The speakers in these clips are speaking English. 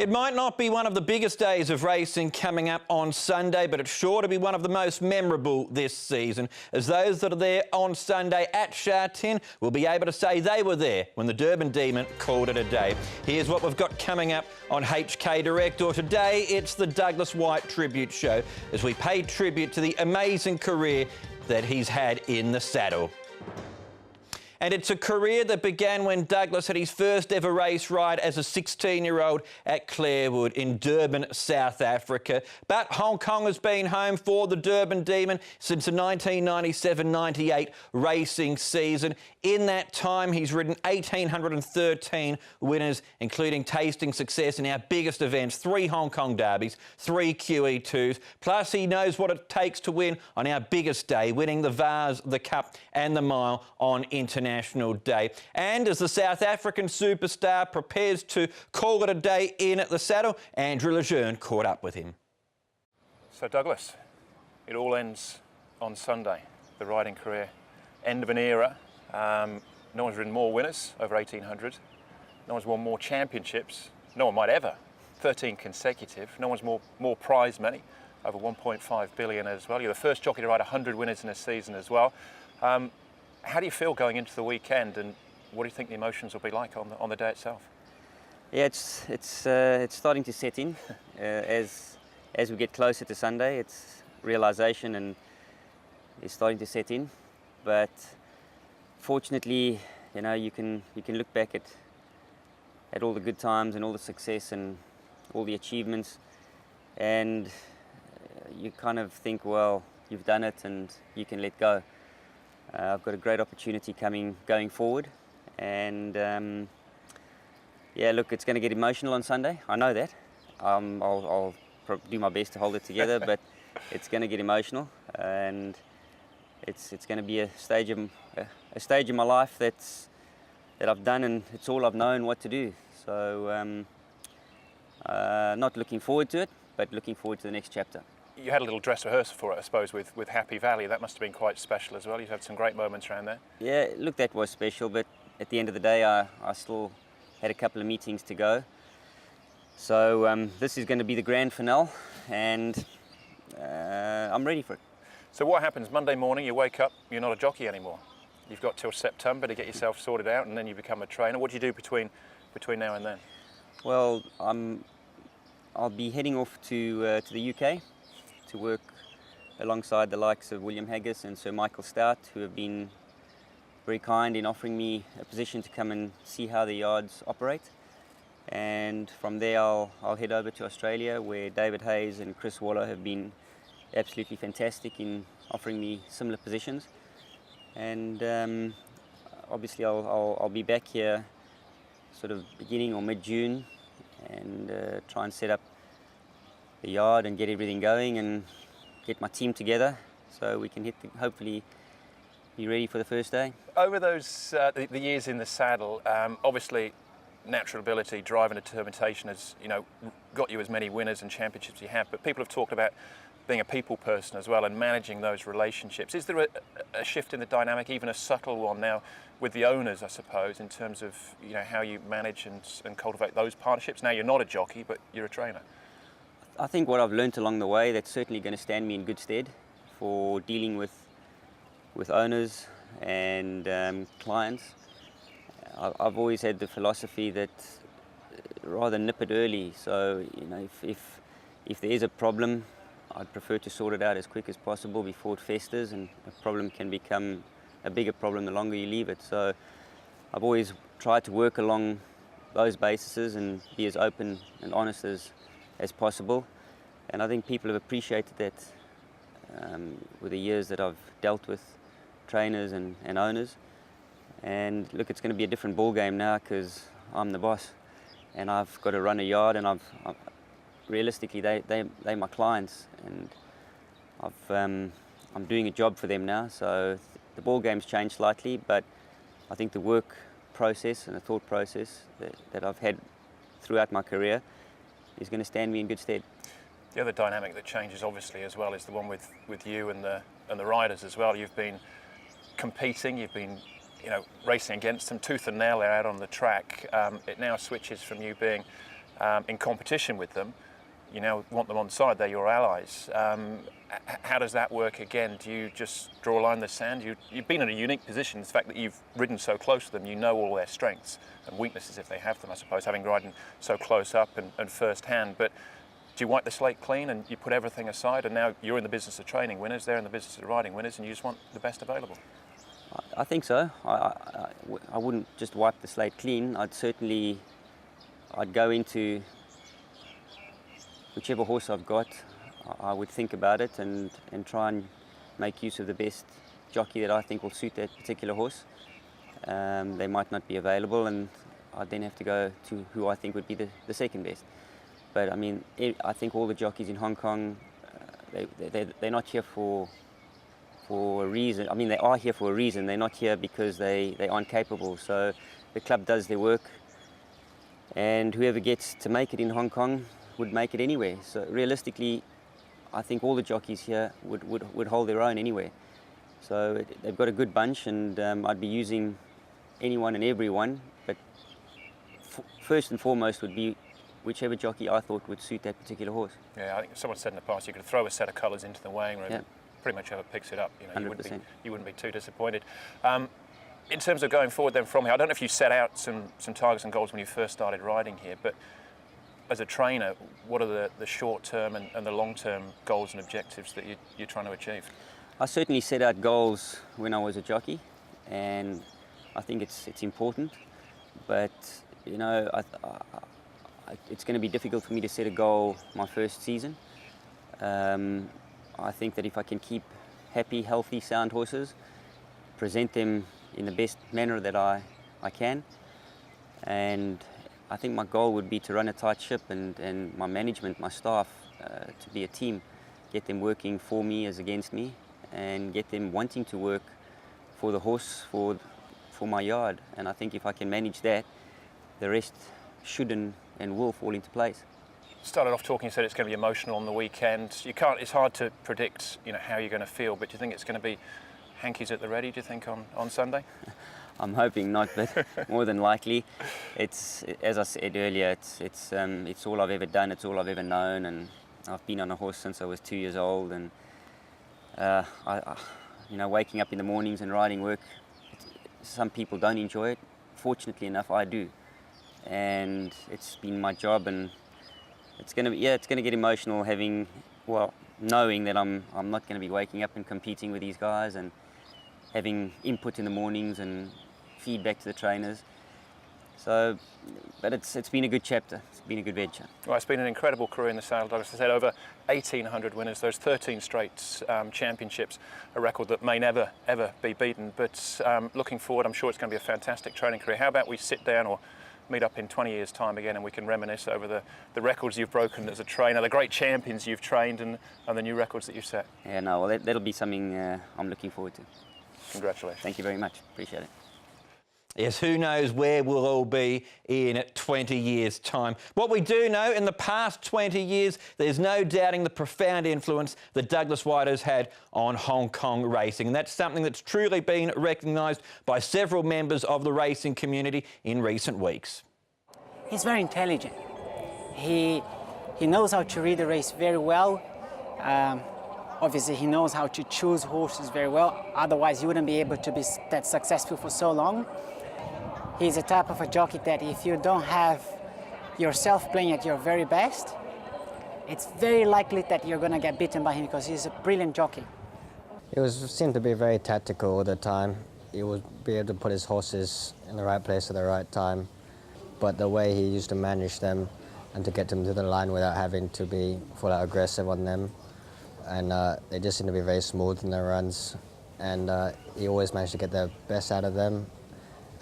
It might not be one of the biggest days of racing coming up on Sunday, but it's sure to be one of the most memorable this season, as those that are there on Sunday at Sha Tin will be able to say they were there when the Durban Demon called it a day. Here's what we've got coming up on HK Direct, or today it's the Douglas White Tribute Show, as we pay tribute to the amazing career that he's had in the saddle. And it's a career that began when Douglas had his first ever race ride as a 16-year-old at Clarewood in Durban, South Africa. But Hong Kong has been home for the Durban Demon since the 1997-98 racing season. In that time, he's ridden 1,813 winners, including tasting success in our biggest events, 3 Hong Kong derbies, 3 QE2s. Plus, he knows what it takes to win on our biggest day, winning the Vase, the Cup and the Mile on International Day. And as the South African superstar prepares to call it a day in at the saddle, Andrew Lejeune caught up with him. So Douglas, it all ends on Sunday, the riding career, end of an era. No one's ridden more winners, over 1,800. No one's won more championships, no one might ever, 13 consecutive. No one's more prize money, over 1.5 billion as well. You're the first jockey to ride 100 winners in a season as well. How do you feel going into the weekend, and what do you think the emotions will be like on the day itself? Yeah, it's starting to set in as we get closer to Sunday. It's realization and is starting to set in, but fortunately, you know, you can look back at all the good times and all the success and all the achievements, and you kind of think, well, you've done it and you can let go. I've got a great opportunity going forward, and yeah, look, it's going to get emotional on Sunday. I know that. I'll do my best to hold it together, but it's going to get emotional, and it's going to be a stage in my life that I've done, and it's all I've known what to do. So not looking forward to it, but looking forward to the next chapter. You had a little dress rehearsal for it, I suppose, with Happy Valley. That must have been quite special as well. You've had some great moments around there. Yeah, look, that was special, but at the end of the day, I still had a couple of meetings to go. So this is going to be the grand finale, and I'm ready for it. So what happens Monday morning? You wake up, you're not a jockey anymore. You've got till September to get yourself sorted out, and then you become a trainer. What do you do between now and then? Well, I'll be heading off to the UK to work alongside the likes of William Haggas and Sir Michael Stout, who have been very kind in offering me a position to come and see how the yards operate. And from there I'll head over to Australia, where David Hayes and Chris Waller have been absolutely fantastic in offering me similar positions. And obviously I'll be back here sort of beginning or mid-June, and try and set up the yard and get everything going and get my team together so we can hopefully be ready for the first day. Over those the years in the saddle, obviously natural ability, drive and determination has, you know, got you as many winners and championships as you have, but people have talked about being a people person as well and managing those relationships. Is there a shift in the dynamic, even a subtle one now with the owners, I suppose, in terms of, you know, how you manage and cultivate those partnerships? Now you're not a jockey, but you're a trainer. I think what I've learnt along the way, that's certainly going to stand me in good stead for dealing with owners and clients. I've always had the philosophy that rather nip it early. So, you know, if there is a problem, I'd prefer to sort it out as quick as possible before it festers, and a problem can become a bigger problem the longer you leave it. So I've always tried to work along those bases and be as open and honest as possible, and I think people have appreciated that with the years that I've dealt with trainers and owners. And look, it's going to be a different ball game now because I'm the boss and I've got to run a yard, and realistically they're my clients, and I'm doing a job for them now. So the ball game's changed slightly, but I think the work process and the thought process that I've had throughout my career is going to stand me in good stead. The other dynamic that changes obviously as well is the one with you and the riders as well. You've been competing, you've been, you know, racing against them tooth and nail out on the track. It now switches from you being in competition with them. You now want them on side, they're your allies. How does that work again? Do you just draw a line in the sand? You've been in a unique position, the fact that you've ridden so close to them, you know all their strengths and weaknesses if they have them, I suppose, having ridden so close up and first hand. But do you wipe the slate clean and you put everything aside, and now you're in the business of training winners, they're in the business of riding winners, and you just want the best available? I think so. I wouldn't just wipe the slate clean. I'd go into whichever horse I've got. I would think about it and try and make use of the best jockey that I think will suit that particular horse. They might not be available, and I'd then have to go to who I think would be the second best. But I mean, I think all the jockeys in Hong Kong, they're not here for a reason. I mean, they are here for a reason. They're not here because they aren't capable. So the club does their work, and whoever gets to make it in Hong Kong would make it anywhere. So realistically, I think all the jockeys here would hold their own anyway. So they've got a good bunch, and I'd be using anyone and everyone. But first and foremost would be whichever jockey I thought would suit that particular horse. Yeah, I think someone said in the past you could throw a set of colours into the weighing room. Yeah. Pretty much whoever picks it up, you know, 100%. you wouldn't be too disappointed. In terms of going forward then from here, I don't know if you set out some targets and goals when you first started riding here, but as a trainer, what are the short-term and the long-term goals and objectives that you're trying to achieve? I certainly set out goals when I was a jockey, and I think it's important. But you know, it's going to be difficult for me to set a goal my first season. I think that if I can keep happy, healthy, sound horses, present them in the best manner that I can, and I think my goal would be to run a tight ship, and my management, my staff, to be a team, get them working for me as against me, and get them wanting to work for the horse, for my yard. And I think if I can manage that, the rest should and will fall into place. Started off talking, you said it's going to be emotional on the weekend. It's hard to predict, you know, how you're going to feel, but do you think it's going to be hankies at the ready, do you think, on Sunday? I'm hoping not, but more than likely, it's, as I said earlier, it's all I've ever done, it's all I've ever known, and I've been on a horse since I was 2 years old, and you know, waking up in the mornings and riding work, some people don't enjoy it. Fortunately enough, I do, and it's been my job, and it's going to get emotional knowing that I'm not going to be waking up and competing with these guys and having input in the mornings and feedback to the trainers. So, but it's been a good chapter. It's been a good venture. Well, it's been an incredible career in the saddle, Douglas. I said over 1,800 winners, those 13 straight championships, a record that may never, ever be beaten. But looking forward, I'm sure it's going to be a fantastic training career. How about we sit down or meet up in 20 years' time again, and we can reminisce over the records you've broken as a trainer, the great champions you've trained, and the new records that you've set. Yeah, no, well, that'll be something I'm looking forward to. Congratulations. Thank you very much. Appreciate it. Yes, who knows where we'll all be in 20 years' time. What we do know, in the past 20 years, there's no doubting the profound influence that Douglas White has had on Hong Kong racing. And that's something that's truly been recognised by several members of the racing community in recent weeks. He's very intelligent. He knows how to read the race very well. Obviously, he knows how to choose horses very well. Otherwise, he wouldn't be able to be that successful for so long. He's a type of a jockey that if you don't have yourself playing at your very best, it's very likely that you're going to get beaten by him, because he's a brilliant jockey. Seemed to be very tactical all the time. He would be able to put his horses in the right place at the right time. But the way he used to manage them and to get them to the line without having to be full out aggressive on them. And they just seem to be very smooth in their runs. And he always managed to get the best out of them,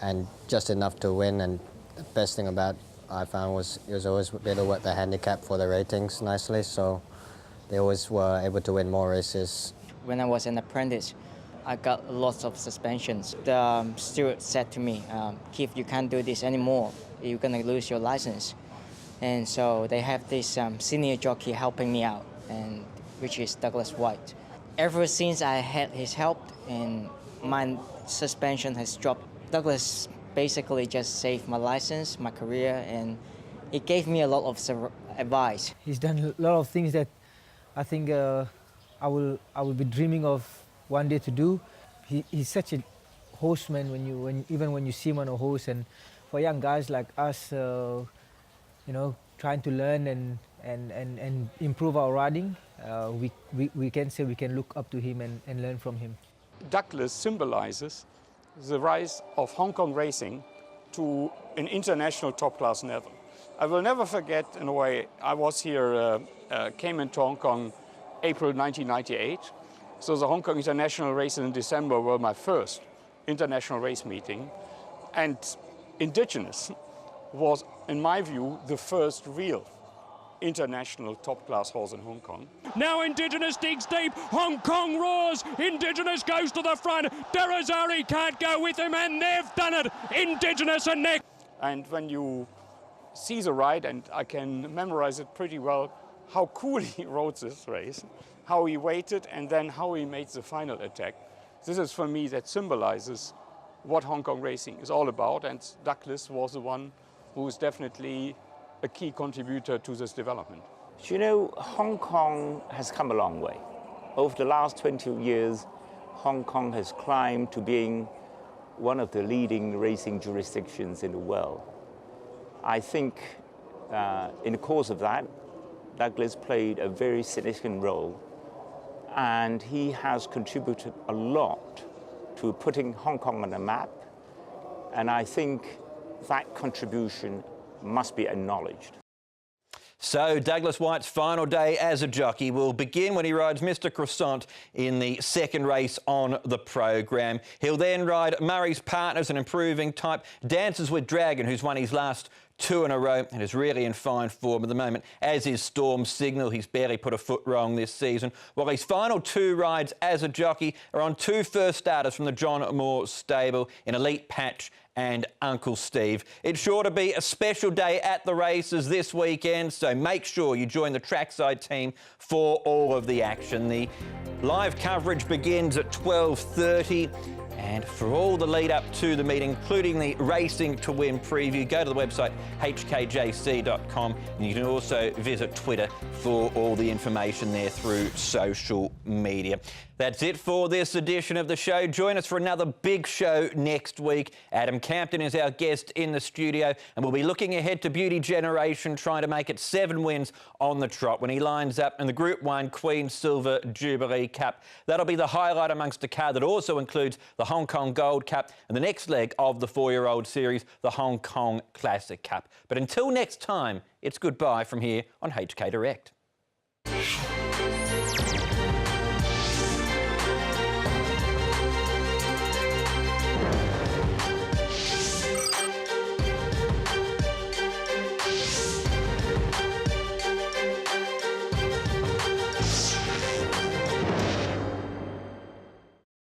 and just enough to win. And the best thing about I found was he was always able to work the handicap for the ratings nicely, so they always were able to win more races. When I was an apprentice, I got lots of suspensions. The steward said to me, Keith, you can't do this anymore. You're going to lose your license. And so they have this senior jockey helping me out, and which is Douglas White. Ever since I had his help, and my suspension has dropped. Douglas basically just saved my license, my career, and It gave me a lot of advice. He's done a lot of things that I think I will be dreaming of one day to do. He's such a horseman even when you see him on a horse, and for young guys like us, you know, trying to learn and improve our riding, we can say we can look up to him and learn from him. Douglas symbolizes the rise of Hong Kong racing to an international top-class level. I will never forget, in a way, I was here, came into Hong Kong April 1998. So the Hong Kong International races in December were my first international race meeting. And Indigenous was, in my view, the first real international top-class horse in Hong Kong. Now Indigenous digs deep, Hong Kong roars, Indigenous goes to the front, Derazari can't go with him, and they've done it, Indigenous and next. And when you see the ride, and I can memorize it pretty well, how cool he rode this race, how he waited, and then how he made the final attack. This is, for me, that symbolizes what Hong Kong racing is all about, and Douglas was the one who is definitely a key contributor to this development. You know, Hong Kong has come a long way. Over the last 20 years, Hong Kong has climbed to being one of the leading racing jurisdictions in the world. I think in the course of that, Douglas played a very significant role, and he has contributed a lot to putting Hong Kong on the map, and I think that contribution must be acknowledged. So Douglas White's final day as a jockey will begin when he rides Mr Croissant in the second race on the program. He'll then ride Murray's Partners, an improving type, Dances with Dragon, who's won his last 2 in a row and is really in fine form at the moment, as is Storm Signal. He's barely put a foot wrong this season. While his final 2 rides as a jockey are on 2 first starters from the John Moore stable in Elite Patch and Uncle Steve. It's sure to be a special day at the races this weekend, so make sure you join the trackside team for all of the action. The live coverage begins at 12:30. And for all the lead up to the meeting, including the Racing to Win preview, go to the website hkjc.com, and you can also visit Twitter for all the information there through social media. That's it for this edition of the show. Join us for another big show next week. Adam Campton is our guest in the studio, and we'll be looking ahead to Beauty Generation, trying to make it 7 wins on the trot when he lines up in the Group 1 Queen Silver Jubilee Cup. That'll be the highlight amongst a card that also includes the Hong Kong Gold Cup and the next leg of the 4-year-old series, the Hong Kong Classic Cup. But until next time, it's goodbye from here on HK Direct.